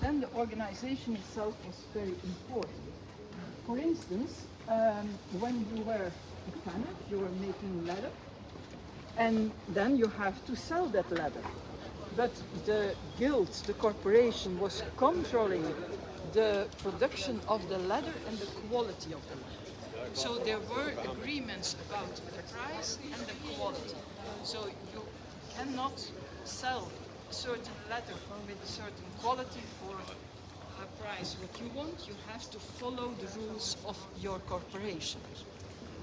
And then the organization itself was very important. For instance, when you were a tanner, you were making leather, and then you have to sell that leather. But the guild, the corporation, was controlling the production of the leather and the quality of the leather. So there were agreements about the price and the quality. So you cannot sell a certain leather with a certain quality for a price what you want. You have to follow the rules of your corporation.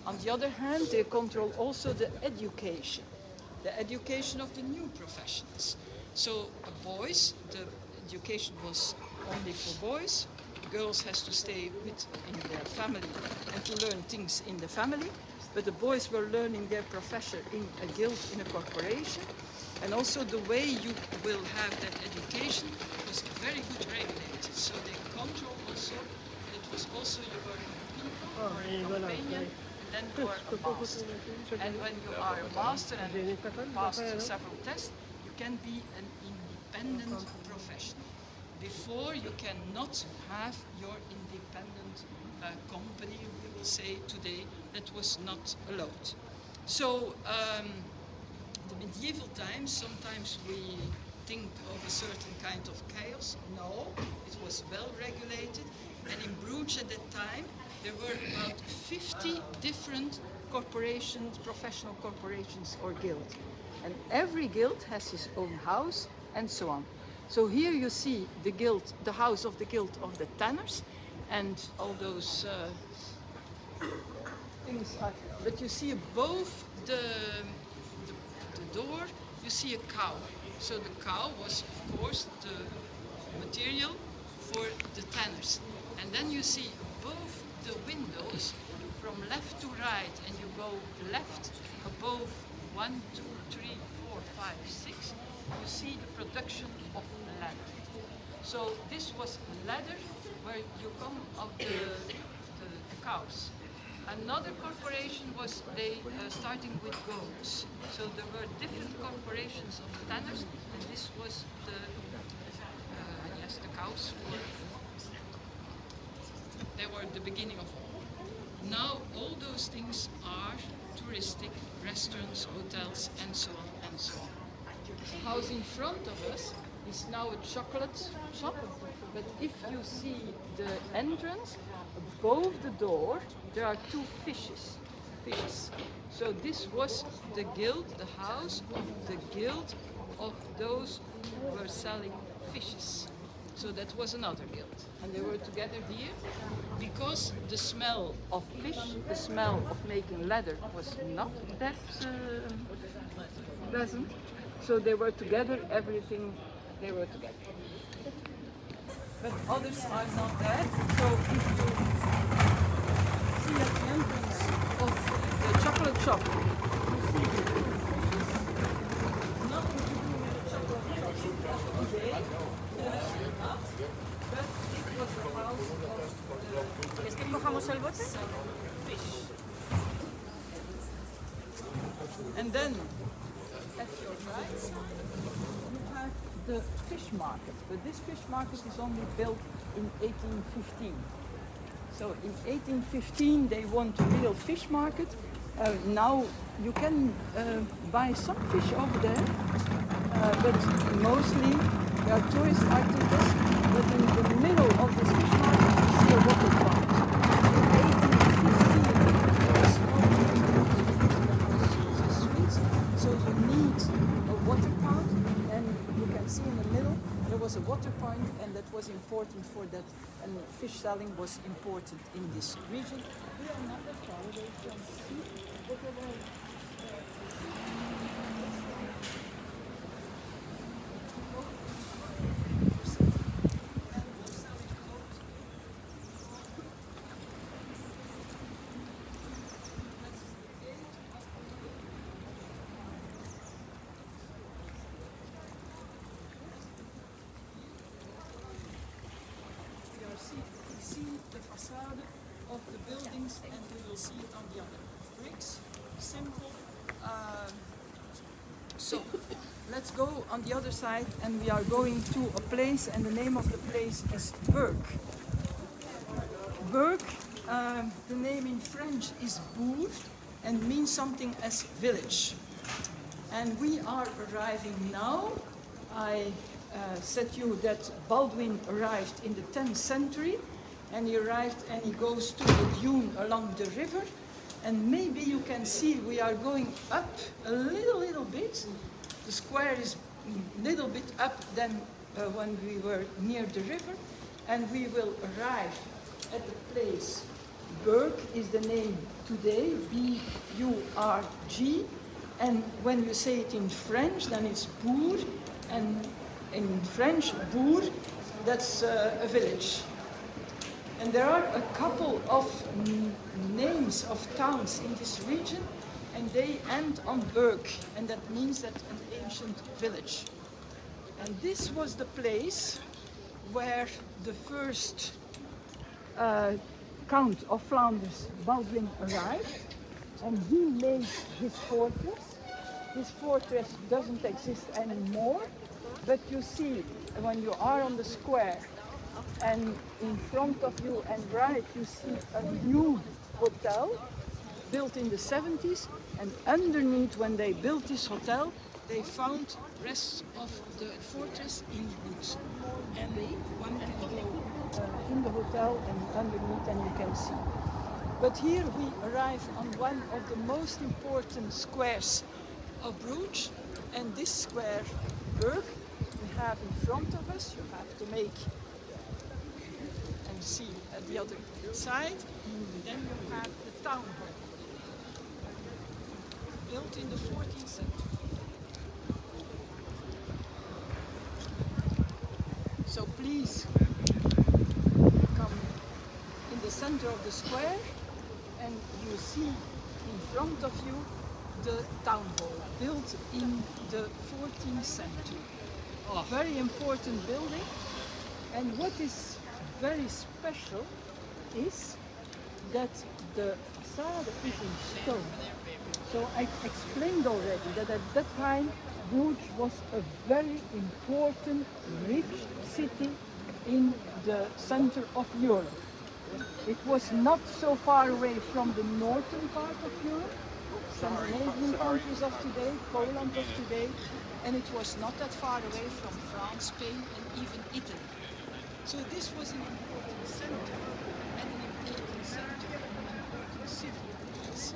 On the other hand, they control also the education of the new professions. So boys, the education was only for boys. Girls has to stay in their family and to learn things in the family. But the boys were learning their profession in a guild, in a corporation. And also the way you will have that education was very good regulated. So they control also, it was also you were a companion, and then you are a master. And when you are a master and passed several tests, you can be an independent professional. Before, you cannot have your independent company, we will say today, that was not allowed. So the medieval times, sometimes we think of a certain kind of chaos. No, it was well regulated. And in Bruges at that time, there were about 50 different corporations, professional corporations or guilds. And every guild has his own house and so on. So here you see the guild, the house of the guild of the tanners, and all those things are, but you see above the door, you see a cow. So the cow was, of course, the material for the tanners. And then you see above the windows, from left to right, and you go left above 1, 2, 3, 4, 5, 6, you see the production of leather. So this was leather where you come of the cows. Another corporation was starting with goats. So there were different corporations of tanners, and this was the cows. They were the beginning of all. Now all those things are touristic, restaurants, hotels, and so on and so on. The house in front of us is now a chocolate shop, but if you see the entrance, above the door there are two fishes. So this was the guild, the house of the guild of those who were selling fishes. So that was another guild, and they were together here because the smell of fish, the smell of making leather was not that pleasant. So they were together, everything, they were together. But others are not there. So if you see at the entrance of the chocolate shop, you see the fishes, nothing to do with the chocolate shop of today, but it was the house of the... ¿Es que cojamos el bote? Fish. And then, at your right, you have the fish market. But this fish market is only built in 1815. So in 1815 they want a real fish market. Now you can buy some fish over there, but mostly there are tourist articles. But in the middle of this fish market you see a water plant. In 1815 there was no streets, so you need a water pond, and you can see in the middle there was a water point, and that was important for that, and fish selling was important in this region. We are not that far away from the sea, but there were see the facade of the buildings, and we will see it on the other. Bricks, simple So let's go on the other side, and we are going to a place, and the name of the place is Brugge. Brugge, the name in French is bourg and means something as village. And we are arriving now. I said you that Baldwin arrived in the 10th century, and he arrived and he goes to the dune along the river. And maybe you can see we are going up a little bit. The square is a little bit up than when we were near the river. And we will arrive at the place. Brugge is the name today, B-U-R-G. And when you say it in French, then it's bourg. And in French, bourg, that's a village. And there are a couple of names of towns in this region, and they end on Brugge, and that means that an ancient village. And this was the place where the first Count of Flanders, Baldwin, arrived, and he made his fortress. This fortress doesn't exist anymore, but you see when you are on the square, and in front of you and right you see a new hotel built in the 70s, and underneath, when they built this hotel, they found rests of the fortress in wood. And one can go in the hotel and underneath, and you can see. But here we arrive on one of the most important squares of Bruges, and this square, Brugge, we have in front of us. You have to make and see at the other side. Then you have the town hall, built in the 14th century. So please come in the center of the square, and you see in front of you the town hall, built in the 14th century. Very important building. And what is very special is that the facade is in stone. So I explained already that at that time Bruges was a very important, rich city in the center of Europe. It was not so far away from the northern part of Europe, Scandinavian countries of today, Poland of today, and it was not that far away from France, Spain, and even Italy. So this was an important center, and an important center, an important city. It's a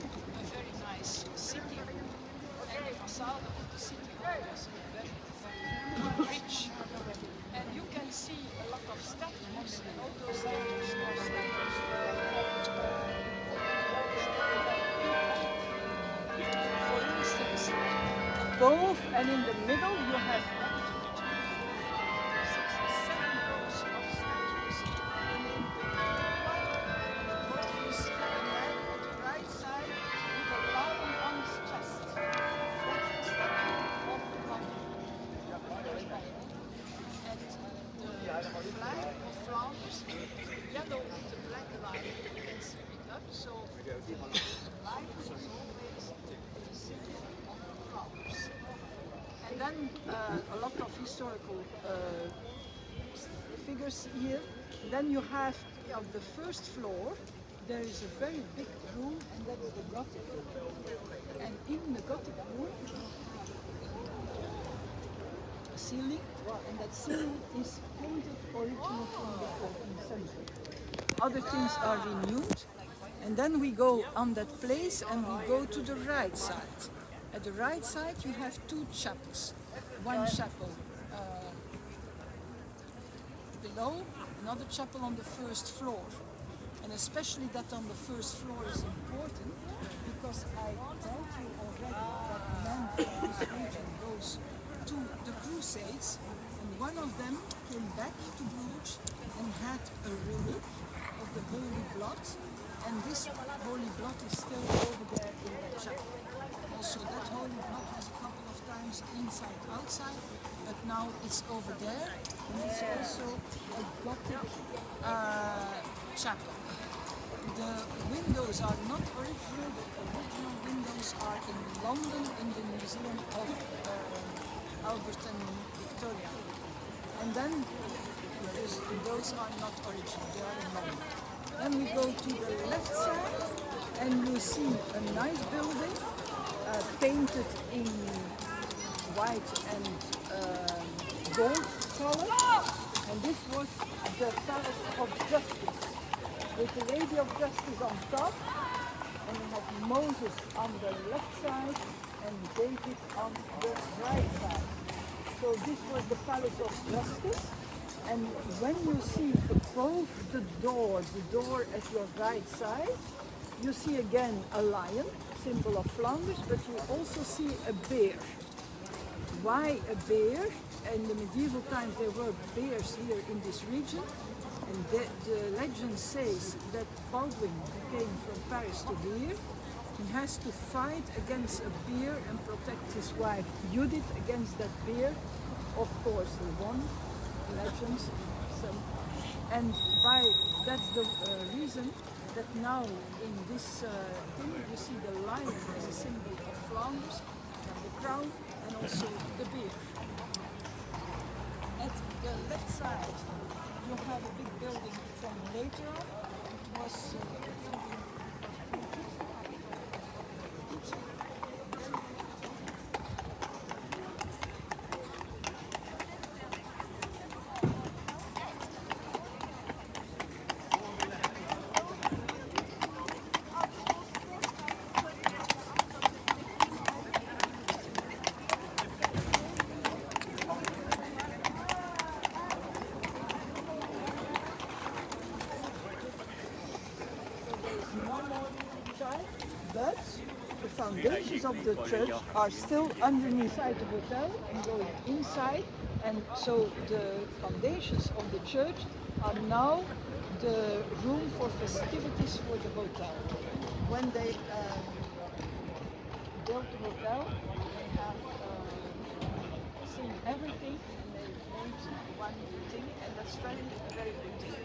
very nice city, and the facade of the city was very, very rich. And you can see a lot of statues, and all those statues are statues. For instance, above and in the middle you have 7 rows of statues. And in the right you see a man on the right side with a lion on his chest. That's the statue of the lion. And the flag of Flanders, yellow with the black line, you can see it up. So the lion is always the symbol of Flanders. And then a lot of historical figures here. Then you have on the first floor, there is a very big room, and that's the Gothic room. And in the Gothic room, a ceiling, and that ceiling is painted originally from the 14th century. Other things are renewed, and then we go on that place and we go to the right side. At the right side you have 2 chapels. One chapel below, another chapel on the first floor. And especially that on the first floor is important, because I told you already that men from this region goes to the Crusades, and one of them came back to Bruges and had a relic of the Holy Blood, and this Holy Blood is still over there in that chapel. Also that Holy Blood was a couple of times inside, outside, but now it's over there, and it's also a Gothic chapel. The windows are not original. The original windows are in London in the Museum of Albert and Victoria. And then those are not original, they are in London. Then we go to the left side and you see a nice building painted in white and gold color. And this was the Palace of Justice, with the Lady of Justice on top, and you have Moses on the left side and David on the right side. So this was the Palace of Justice, and when you see above the door at your right side, you see again a lion, symbol of Flanders, but you also see a bear. Why a bear? In the medieval times there were bears here in this region, and the legend says that Baldwin came from Paris to here. He has to fight against a bear and protect his wife Judith against that bear. Of course he won, legends. And that's the reason that now in this thing you see the lion as a symbol of Flanders, and the crown, and also the bear. At the left side you have a big building from later on. It was but the foundations of the church are still underneath the hotel and going inside, and so the foundations of the church are now the room for festivities for the hotel. When they built the hotel, they have seen everything and they made one thing, and that's very, very good.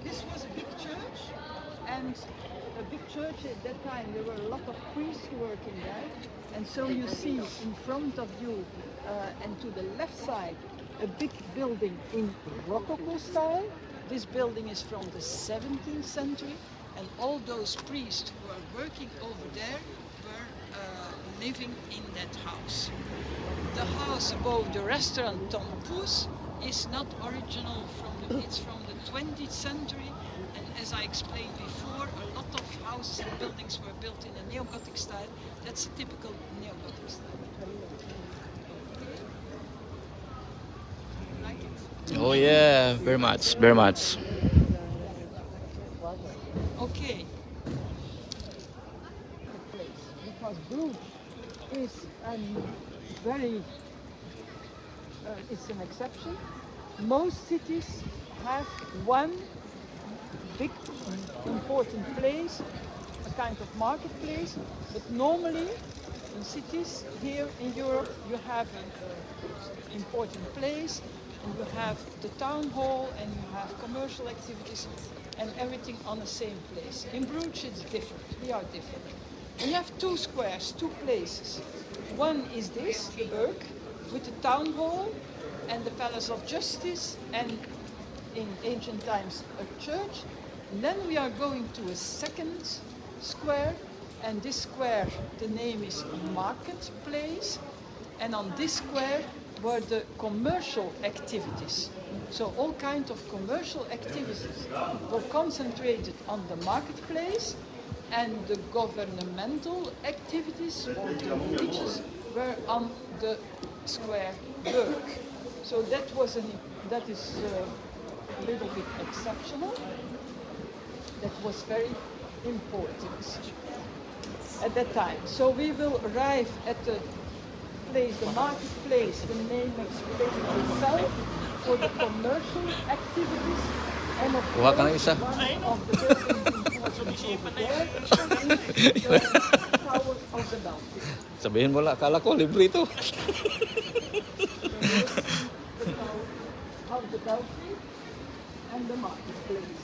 This was a big church, and a big church at that time, there were a lot of priests working there, and so you see in front of you and to the left side a big building in Rococo style. This building is from the 17th century, and all those priests who are working over there were living in that house. The house above the restaurant Tom Pouce is not original, it's from the 20th century, and as I explained before, a lot of houses and buildings were built in a neo-Gothic style. That's a typical neo-Gothic style. Like it? Oh yeah, very much, very much. Okay. Because Bruges is it's an exception. Most cities have one big important place, a kind of marketplace, but normally in cities here in Europe you have an important place, and you have the town hall, and you have commercial activities and everything on the same place. In Bruges it's different, we are different. We have two squares, two places. One is this, the Brugge, with the town hall and the Palace of Justice, and in ancient times a church. And then we are going to a second square, and this square, the name is Marketplace, and on this square were the commercial activities. So all kinds of commercial activities were concentrated on the marketplace, and the governmental activities or the religious were on the square Brugge. So that is a little bit exceptional. That was very important at that time. So we will arrive at the place, the marketplace. The name explains itself, for the commercial activities, and of course one of the buildings over there is the Tower of the Belfry. Sabihin mo lang, akala ko libre ito. The Tower of the Belfry and the marketplace.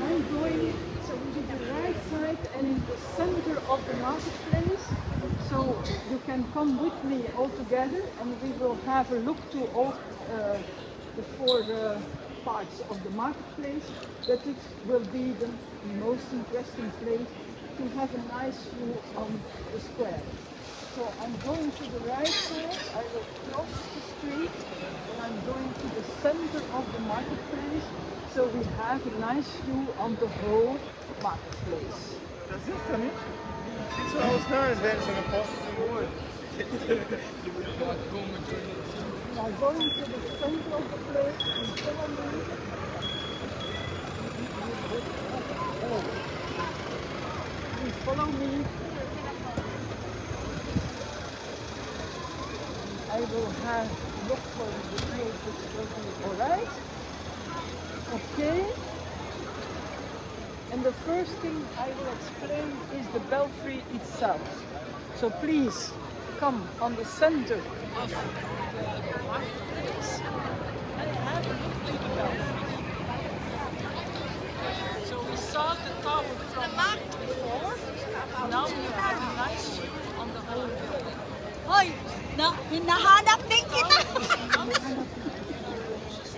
I'm going so to the right side and in the center of the marketplace. So you can come with me all together and we will have a look to all the four parts of the marketplace. That it will be the most interesting place to have a nice view on the square. So I'm going to the right side, I will cross the street and I'm going to the center of the marketplace. So we have a nice view on the whole marketplace. Das ist er nicht. Sieht so aus, ne, als wäre es so eine Post Symbol. Now going to the center of the place and follow me. Please follow me. I will have look for the place which will be alright. Okay. And the first thing I will explain is the belfry itself. So please come on the center of the marketplace and have a look to the belfry. So we saw the tower from before. Now we have a nice view on the whole building. Hoy, hinahanap din kita.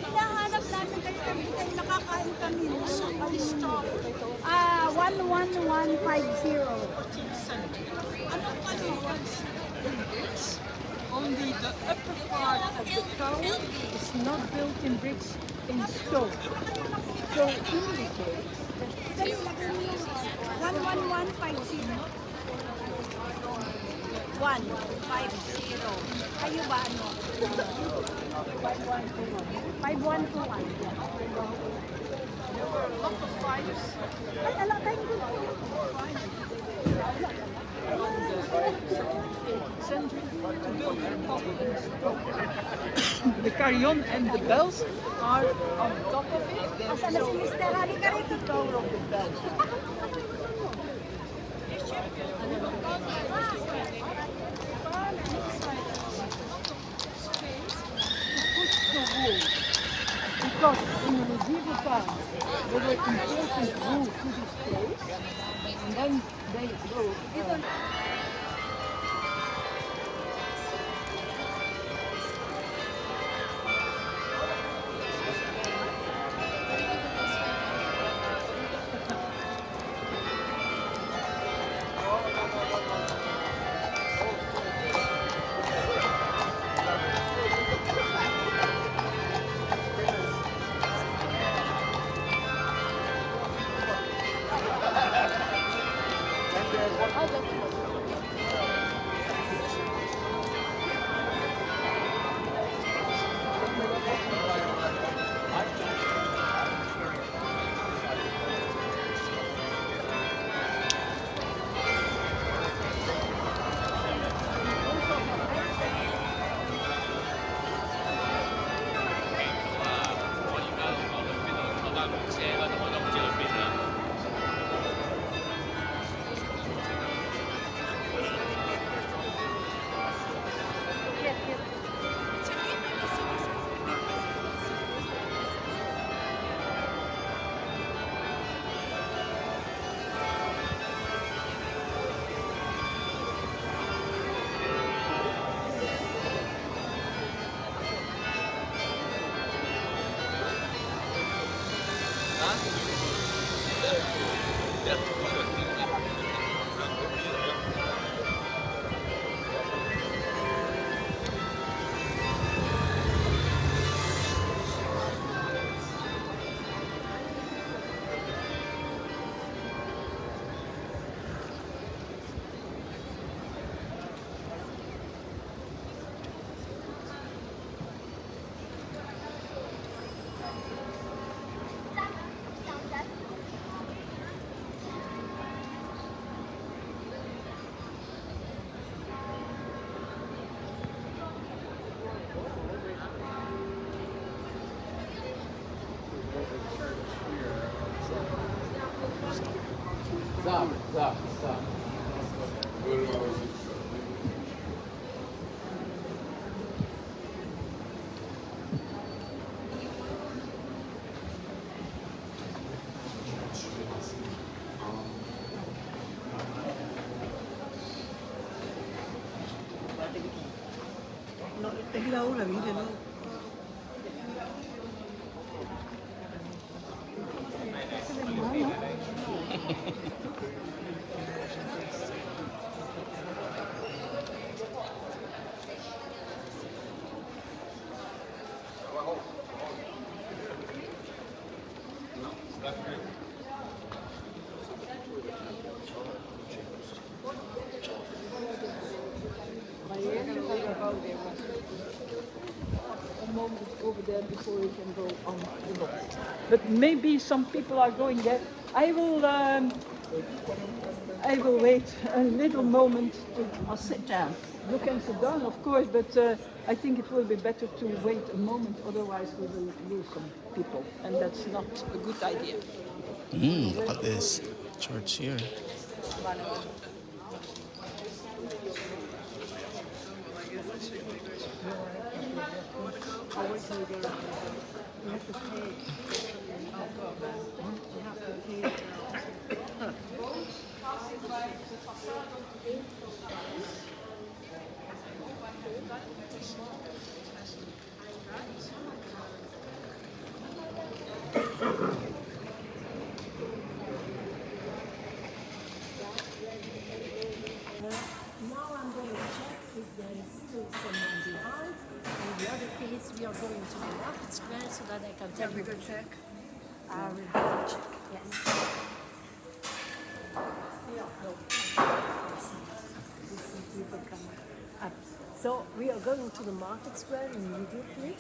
Hinahanap namin kayo kami nakakain kami. So we stop 11150. only the upper part of the tower is not built in bricks, in stone. So indicates that 11150. 150. Kayo ba ano? 5121. there were a lot of fires Ay, ala tayong century to build the top in stone. The carillon and the bells are on top of it. Asa na si Mr. Hari ka rito? Tower of the bells. Because in the medieval times they were importing wool to this place and then they will Depuis là-haut, la ville est là. A moment over there before you can go on the boat. But maybe some people are going there. I will wait a little moment. I'll sit down. You can sit down, of course, but I think it will be better to wait a moment, otherwise we will lose some people, and that's not a good idea. Look at this church here. Now I'm going to check if there is still someone behind. In the other case, we are going to the market square so that I can tell you. Go check. I will have a check, yes. So we are going to the market square immediately,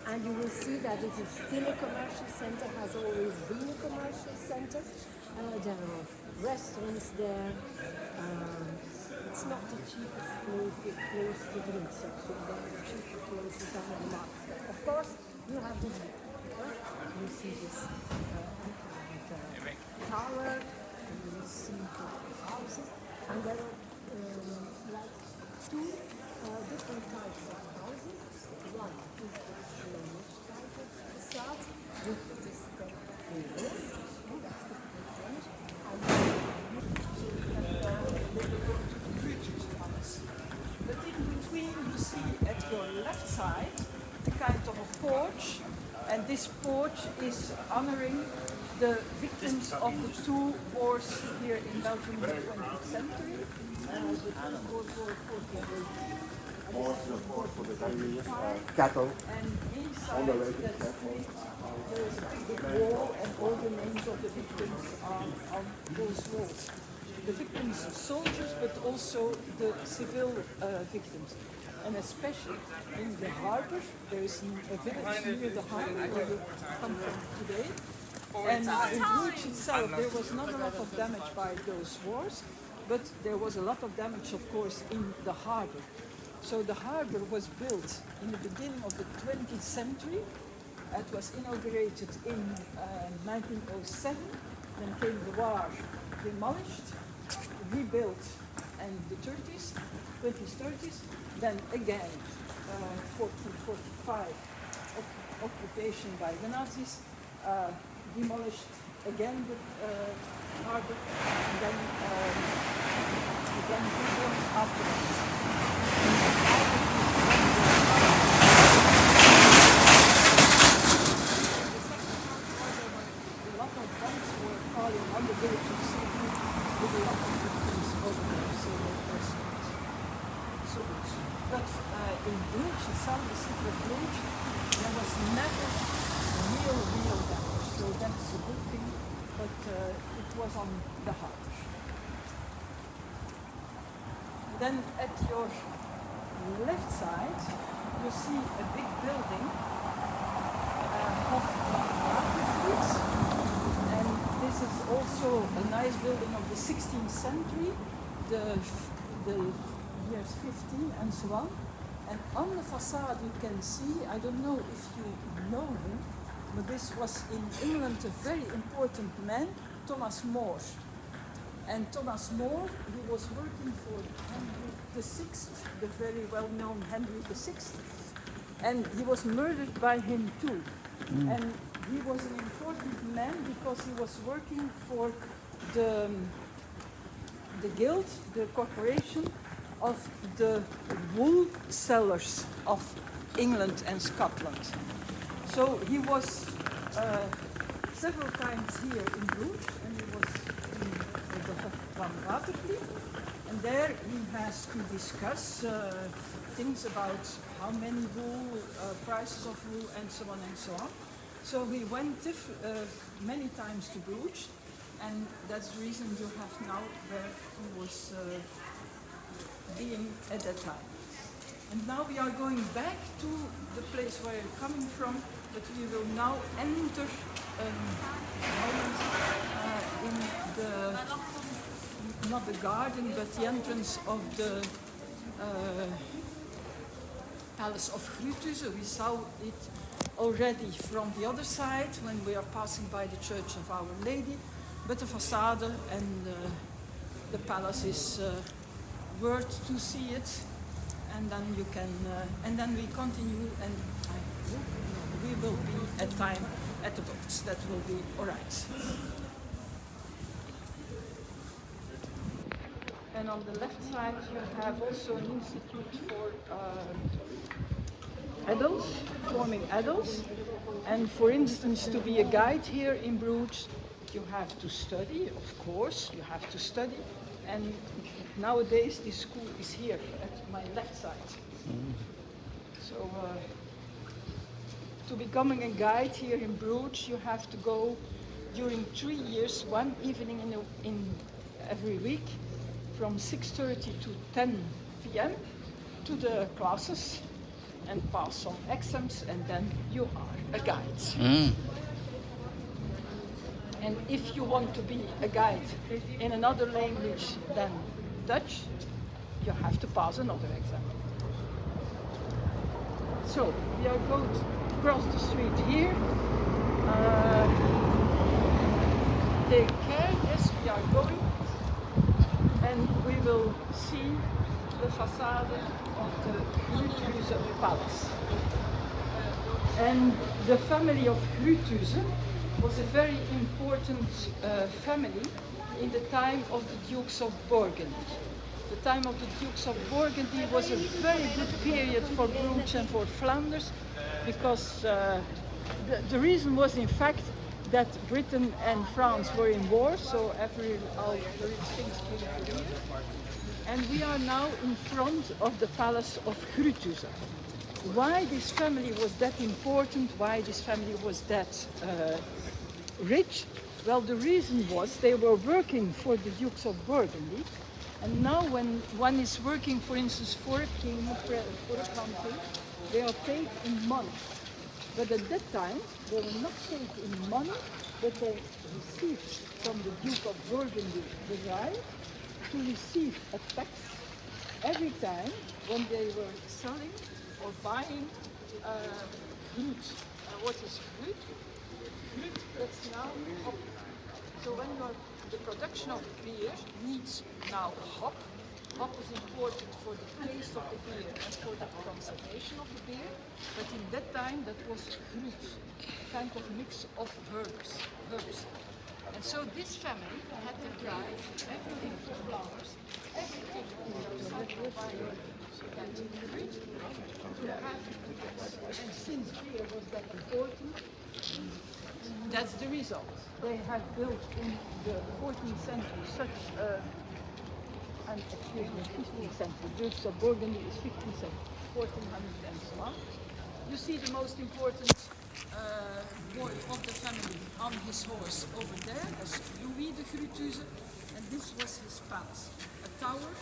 and you will see that it is still a commercial center, has always been a commercial center. There are restaurants there. It's not the cheapest place to drink something. There are cheaper places than the market square. Of course, you have the view. You see this tower, and you see the houses, and there are like two different types of houses. One is the Flemish type of facade with this window. That's the Flemish. But in between you see at your left side a kind of a porch, and this porch is honoring the victims of the two wars here in Belgium in the 20th century. Cattle. And inside that street there is a big wall, and all the names of the victims are on those walls. The victims, soldiers, but also the civil victims. And especially in the harbor, there is a village near the harbor where we come from today. And in Bruges itself, there was not a lot of damage by those wars, but there was a lot of damage, of course, in the harbor. So the harbor was built in the beginning of the 20th century. It was inaugurated in 1907. Then came the war, demolished, rebuilt, and the 20s, 30s. Then again, 1945, occupation by the Nazis, demolished again the harbor, and then again rebuilt afterwards. On the village of Zeebrugge with a lot of victims over there, so that was not so good. But in Bruges itself, the city of Bruges, there was never real damage, so that's a good thing, but it was on the harbor. Then at your left side, you see a big building of this is also a nice building of the 16th century, the years 15 and so on. And on the facade you can see, I don't know if you know him, but this was in England a very important man, Thomas More. And Thomas More, he was working for Henry VI, the very well-known Henry VI, and he was murdered by him too. And he was an important man because he was working for the guild, the corporation of the wool sellers of England and Scotland. So he was several times here in Bruges, and he was in the Van Watervliet, and there he has to discuss things about how many wool, prices of wool, and so on and so on. So he went many times to Bruges, and that's the reason you have now where he was being at that time. And now we are going back to the place where you're coming from, but we will now enter in the, not the garden, but the entrance of the Palace of Bruges. We saw it already from the other side when we are passing by the Church of Our Lady, but the facade and the palace is worth to see it. And then you can, and then we continue, and we will be at time at the boats. That will be all right. And on the left side, you have also an institute for adults, forming adults. And for instance, to be a guide here in Bruges, you have to study, of course, you have to study. And nowadays, this school is here at my left side. So, to becoming a guide here in Bruges, you have to go during 3 years, one evening in every week, from 6:30 to 10 p.m. to the classes and pass some exams, and then you are a guide. And if you want to be a guide in another language than Dutch, you have to pass another exam. So we are going to cross the street here. Take care, yes, we are going. And we will see the facade of the Bruges Palace. And the family of Bruges was a very important family in the time of the Dukes of Burgundy. The time of the Dukes of Burgundy was a very good period for Bruges and for Flanders, because the reason was in fact that Britain and France were in war, so all the rich things came to here. And we are now in front of the Palace of Bruges. Why this family was that important, why this family was that rich? Well, the reason was they were working for the Dukes of Burgundy, and now when one is working, for instance, for a king, for a country, they are paid in money. But at that time, they were not paid in money, but they received from the Duke of Burgundy the right to receive a tax every time when they were selling or buying fruit. What is fruit? Fruit that's now hop. So when the production of beer needs now hop, hop is important for the taste of the beer and for the conservation of the beer, but in that time that was fruit, a kind of mix of herbs. And so this family had to drive everything for flowers, everything and since beer was that important, that's the result. They have built in the 14th century such and excuse me, 15th century. Dukes of Burgundy is 15th century, 1400 and so on. You see the most important boy of the family on his horse over there. That's Louis de Bruges, and this was his palace. A tower,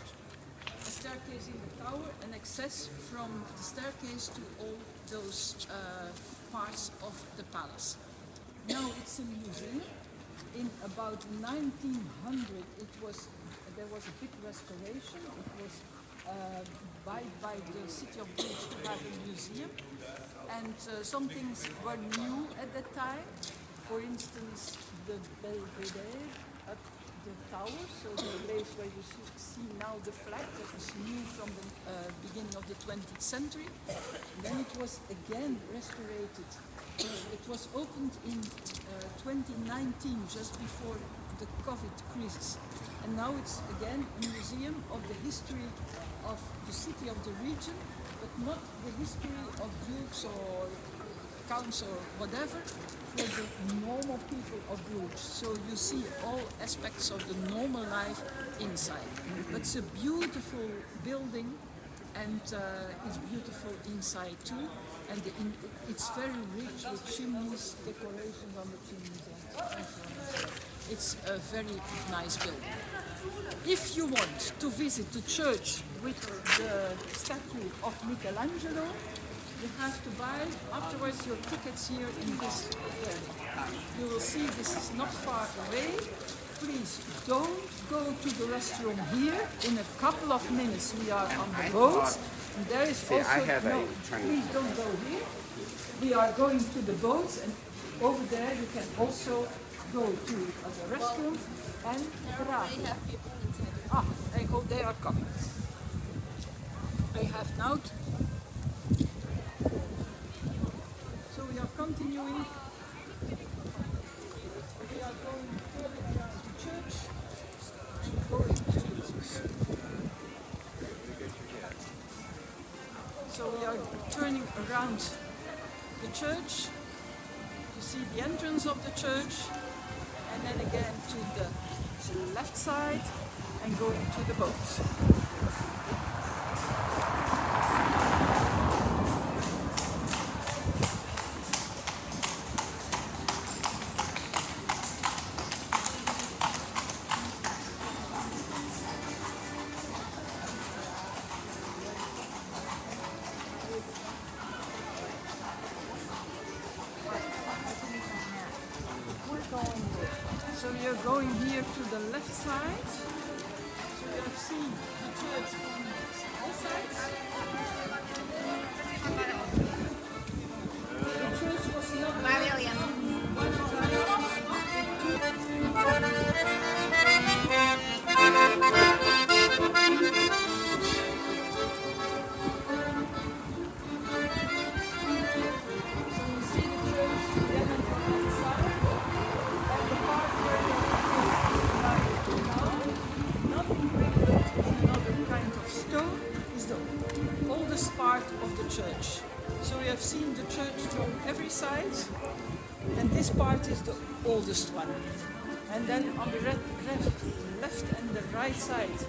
a staircase in the tower, and access from the staircase to all those parts of the palace. Now it's a museum. In about 1900, there was a big restoration. It was by the city of Bruges to have a museum, and some things were new at that time. For instance, the bʁyʒ up the tower, so the place where you see now the flag that is new from the beginning of the 20th century. And then it was again restored. It was opened in 2019, just before the COVID crisis. And now it's again a museum of the history of the city of the region, but not the history of dukes or counts or whatever, for the normal people of Bruges. So you see all aspects of the normal life inside. But it's a beautiful building, and it's beautiful inside too. And it's very rich with chimneys, decorations on the chimneys, and so on. It's a very nice building. If you want to visit the church with the statue of Michelangelo, you have to buy afterwards your tickets here in this area. You will see this is not far away. Please don't go to the restroom here. In a couple of minutes we are on the boat. And there is also, please don't go here. We are going to the boats, and over there you can also go to the restroom and praten. I hope they are coming. I have now. So we are continuing. We are going further around the church. So we are turning around the church to see the entrance of the church, and then again to the left side and going to the boat. So we are going here to the left side. So you have seen the church from all sides. The church was not one of the church. So we have seen the church from every side, and this part is the oldest one. And then on the left and the right side,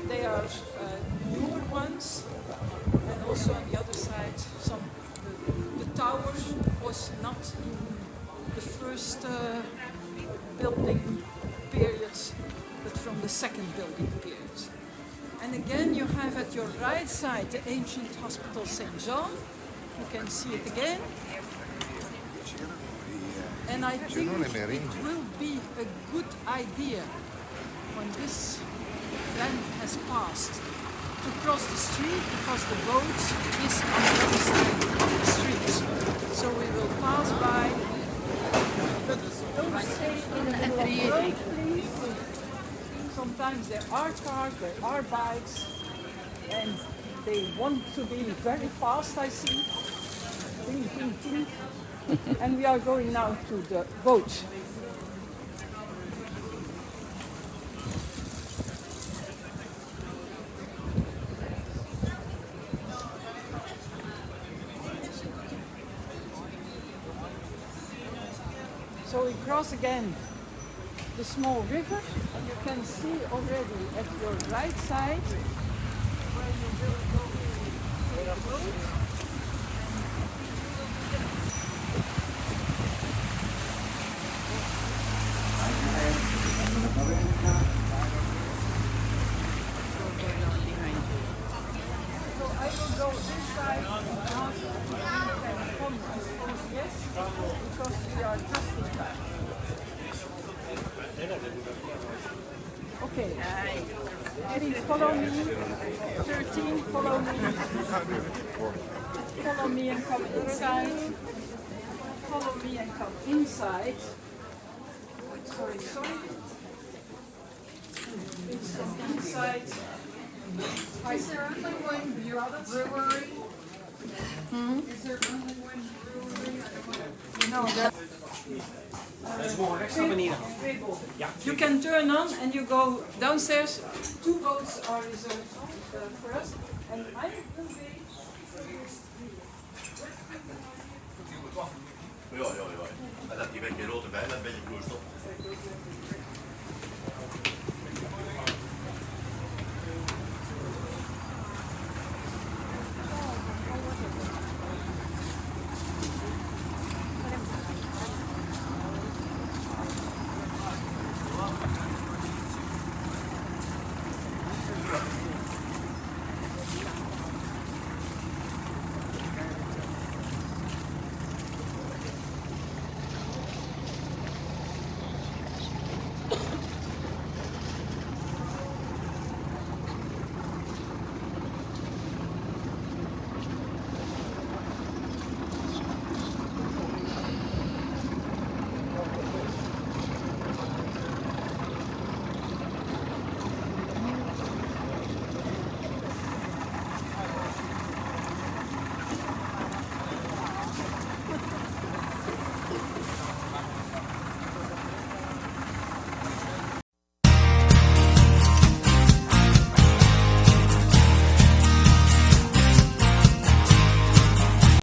they are newer ones, and also on the other side, the tower was not in the first building period, but from the second building period. And again, you have at your right side the ancient hospital St. John. You can see it again. And I think it will be a good idea when this van has passed to cross the street, because the boat is on the other side of the street. So we will pass by. But don't stay in the middle of the road, please. Sometimes there are cars, there are bikes, and they want to be very fast, I see. Ding, ding, ding. And we are going now to the boat. So we cross again the small river, and you can see already at your right side where you will go to the boat. So I will go this side and ask if you can come and yes, because we are just in time. Okay, please follow me. 13, follow me. Follow me and come inside. Follow me and come inside. Sorry. It's inside. Is there only one brewery? Is there only one brewery? No, you can turn on and you go downstairs. 2 boats are reserved for us. And I will be. Ja. En dat die beetje rood erbij, dan een beetje vloeistof.